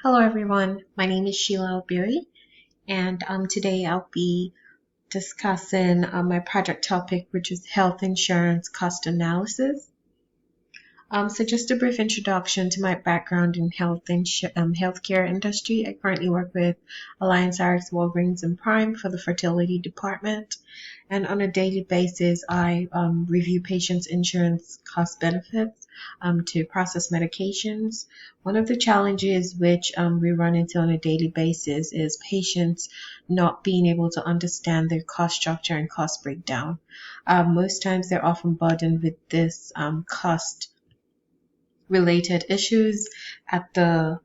Hello everyone, my name is Sheila Albieri, and today I'll be discussing my project topic, which is health insurance cost analysis. So just a brief introduction to my background in healthcare industry. I currently work with Alliance Rx, Walgreens, and Prime for the fertility department. And on a daily basis, I review patients' insurance cost benefits to process medications. One of the challenges which we run into on a daily basis is patients not being able to understand their cost structure and cost breakdown. Most times they're often burdened with this cost related issues at the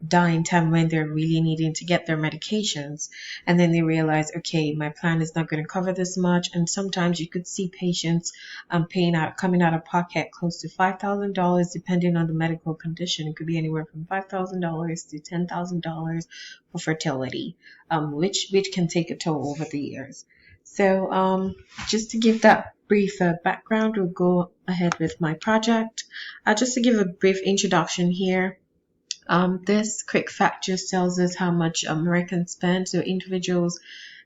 dying time when they're really needing to get their medications, and then they realize, okay, my plan is not going to cover this much. And sometimes you could see patients coming out of pocket close to $5,000 depending on the medical condition. It could be anywhere from $5,000 to $10,000 for fertility, which can take a toll over the years. So just to give that brief background, we'll go ahead with my project. Just to give a brief introduction here, this quick fact just tells us how much Americans spend. So individuals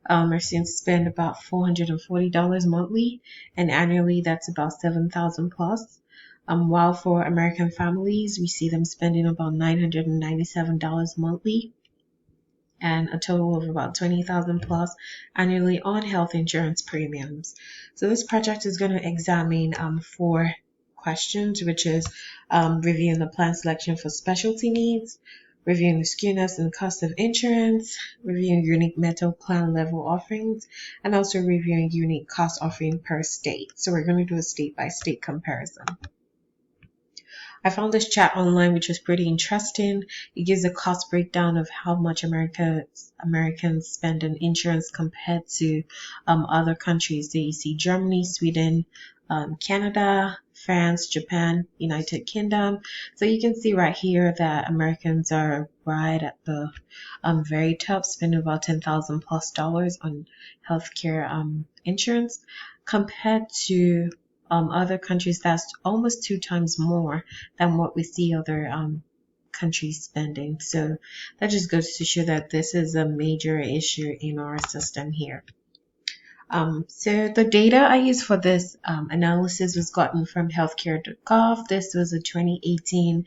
are seen to spend about $440 monthly, and annually that's about $7,000 plus. While for American families, we see them spending about $997 monthly, and a total of about $20,000 plus annually on health insurance premiums. So this project is going to examine four questions, which is reviewing the plan selection for specialty needs, reviewing the skewness and cost of insurance, reviewing unique metal plan level offerings, and also reviewing unique cost offering per state. So we're going to do a state-by-state comparison. I found this chat online, which was pretty interesting. It gives a cost breakdown of how much Americans spend on insurance compared to other countries. So you see Germany, Sweden, Canada, France, Japan, United Kingdom. So you can see right here that Americans are right at the very top, spending about $10,000 plus on healthcare insurance compared to other countries. That's almost 2 times more than what we see other countries spending. So that just goes to show that this is a major issue in our system here. So the data I used for this analysis was gotten from healthcare.gov. This was a 2018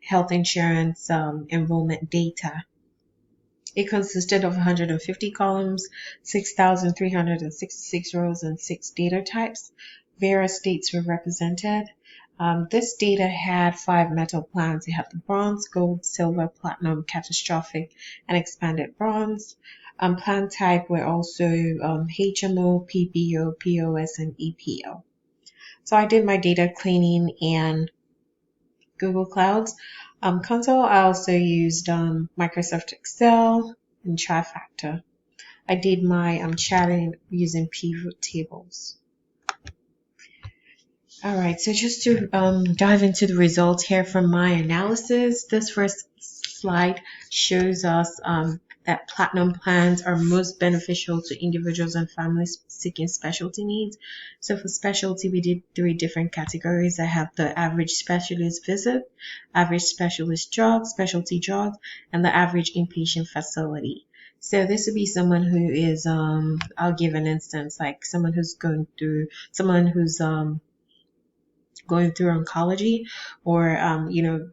health insurance enrollment data. It consisted of 150 columns, 6,366 rows, and 6 data types. Various states were represented. This data had 5 metal plans. It had the bronze, gold, silver, platinum, catastrophic, and expanded bronze. Plan type were also HMO, PPO, POS, and EPO. So I did my data cleaning in Google Clouds. Console, I also used Microsoft Excel and Trifactor. I did my chatting using pivot tables. All right, so just to dive into the results here from my analysis, this first slide shows us that platinum plans are most beneficial to individuals and families seeking specialty needs. So for specialty, we did 3 different categories. I have the average specialist visit, average specialist drug, specialty drug, and the average inpatient facility. So this would be someone who is, I'll give an instance, like someone who's going through oncology, or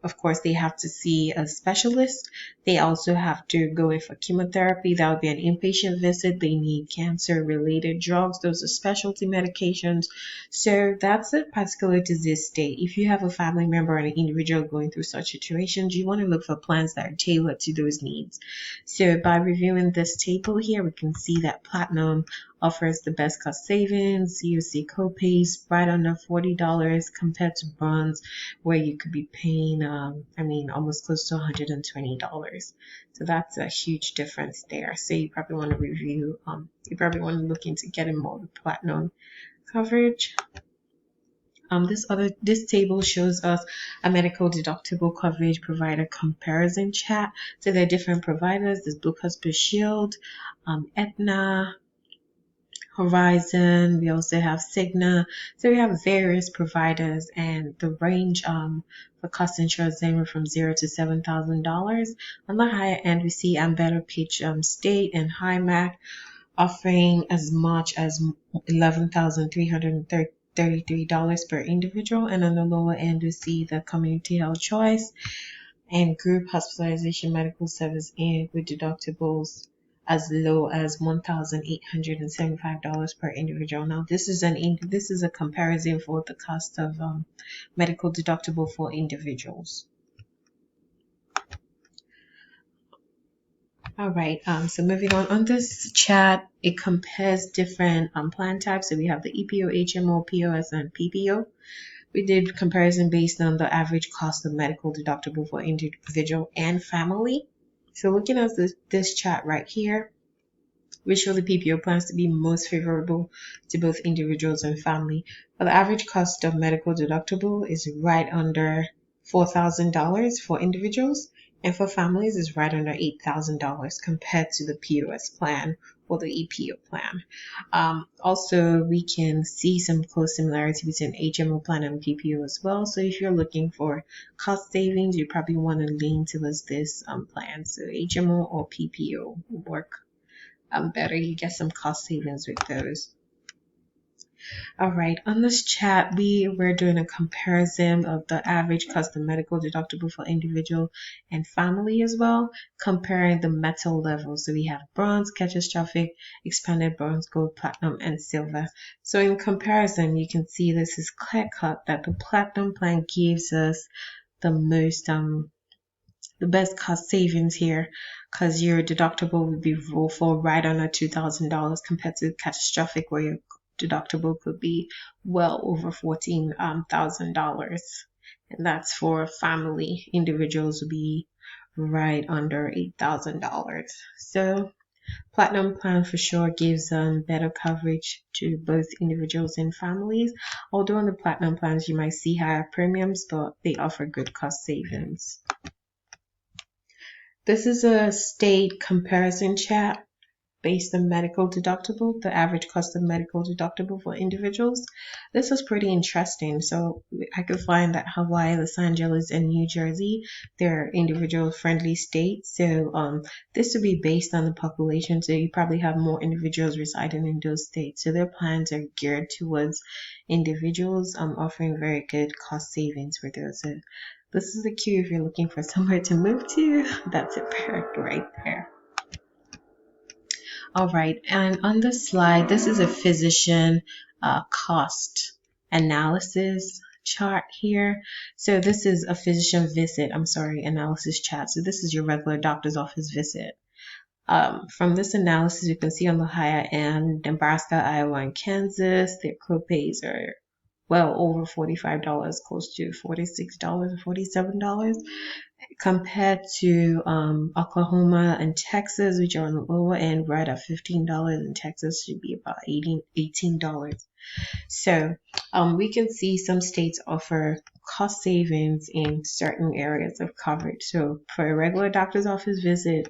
of course they have to see a specialist. They also have to go in for chemotherapy. That would be an inpatient visit. They need cancer related drugs. Those are specialty medications. So that's it particular to this state. If you have a family member or an individual going through such situations, you want to look for plans that are tailored to those needs. So by reviewing this table here, we can see that platinum offers the best cost savings. You see copays right under $40 compared to bronze, where you could be paying, almost close to $120. So that's a huge difference there. So you probably want to look into getting more of the platinum coverage. This table shows us a medical deductible coverage provider comparison chart. So there are different providers. There's Blue Cross Blue Shield, Aetna, Horizon. We also have Cigna. So we have various providers, and the range for cost insurance anywhere from $0 to $7,000. On the higher end, we see Better Pitch State and HiMac offering as much as $11,333 per individual, and on the lower end, we see the Community Health Choice and group hospitalization medical service with deductibles as low as $1,875 per individual. Now, this is a comparison for the cost of medical deductible for individuals. All right. So moving on this chat, it compares different plan types. So we have the EPO, HMO, POS, and PPO. We did comparison based on the average cost of medical deductible for individual and family. So looking at this chart right here, we show the PPO plans to be most favorable to both individuals and family. But the average cost of medical deductible is right under $4,000 for individuals, and for families is right under $8,000 compared to the POS plan or the EPO plan. Also, we can see some close similarity between HMO plan and PPO as well. So if you're looking for cost savings, you probably want to lean towards this plan. So HMO or PPO will work better. You get some cost savings with those. All right, on this chat, we were doing a comparison of the average cost of medical deductible for individual and family as well, comparing the metal levels. So we have bronze, catastrophic, expanded bronze, gold, platinum, and silver. So in comparison, you can see this is clear cut that the platinum plan gives us the most the best cost savings here, because your deductible would be fall right under $2,000 compared to catastrophic, where your deductible could be well over $14,000, and that's for family. Individuals would be right under $8,000. So platinum plan for sure gives better coverage to both individuals and families. Although on the platinum plans you might see higher premiums, but they offer good cost savings. This is a state comparison chart based on medical deductible, the average cost of medical deductible for individuals. This was pretty interesting. So I could find that Hawaii, Los Angeles, and New Jersey, they're individual friendly states. So this would be based on the population. So you probably have more individuals residing in those states. So their plans are geared towards individuals, offering very good cost savings for those. So this is the cue if you're looking for somewhere to move to. That's it right there. All right, and on the slide, this is a physician cost analysis chart here. So this is a physician visit, analysis chart. So this is your regular doctor's office visit. From this analysis, you can see on the higher end, Nebraska, Iowa, and Kansas, their copays are well over $45, close to $46 or $47, compared to Oklahoma and Texas, which are on the lower end, right at $15, and Texas should be about $18. So we can see some states offer cost savings in certain areas of coverage. So for a regular doctor's office visit,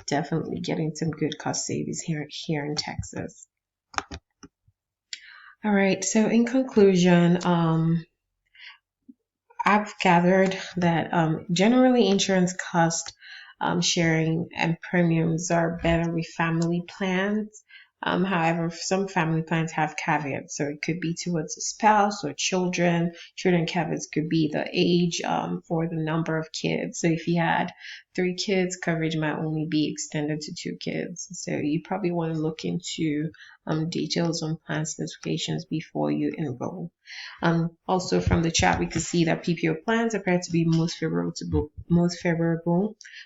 definitely getting some good cost savings here in Texas. All right, so in conclusion, I've gathered that generally insurance cost sharing and premiums are better with family plans. However, some family plans have caveats, so it could be towards a spouse or children. Children caveats could be the age or the number of kids. So if you had 3 kids, coverage might only be extended to 2 kids. So you probably want to look into details on plan specifications before you enroll. Also from the chart, we could see that PPO plans appear to be most favorable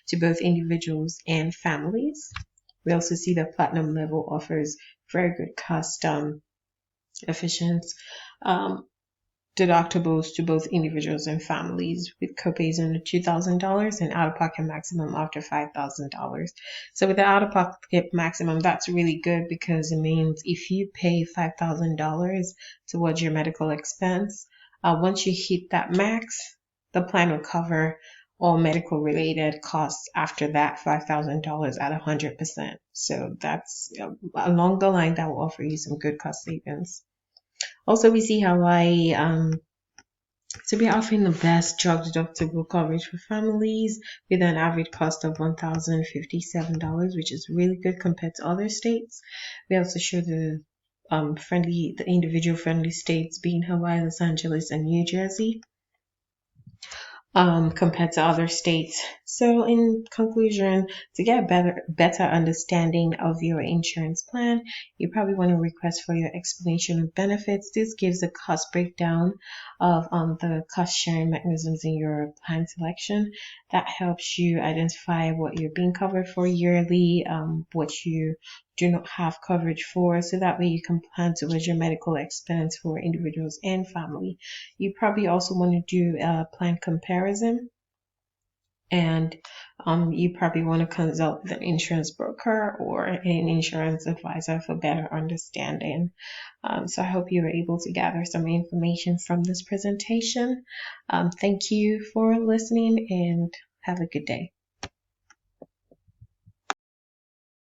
to both individuals and families. We also see that platinum level offers very good cost efficient deductibles to both individuals and families, with copays under $2,000 and out-of-pocket maximum after $5,000. So with the out-of-pocket maximum, that's really good, because it means if you pay $5,000 towards your medical expense, once you hit that max, the plan will cover all medical related costs after that $5,000 at 100%. So that's along the line that will offer you some good cost savings. Also, we see Hawaii to be offering the best drug deductible coverage for families with an average cost of $1,057, which is really good compared to other states. We also show the individual friendly states being Hawaii, Los Angeles, and New Jersey. Compared to other states. So in conclusion, to get a better understanding of your insurance plan, you probably want to request for your explanation of benefits. This gives a cost breakdown of the cost sharing mechanisms in your plan selection. That helps you identify what you're being covered for yearly, what you do not have coverage for, so that way you can plan towards your medical expense for individuals and family. You probably also want to do a plan comparison, and you probably want to consult with an insurance broker or an insurance advisor for better understanding. So I hope you were able to gather some information from this presentation. Thank you for listening and have a good day.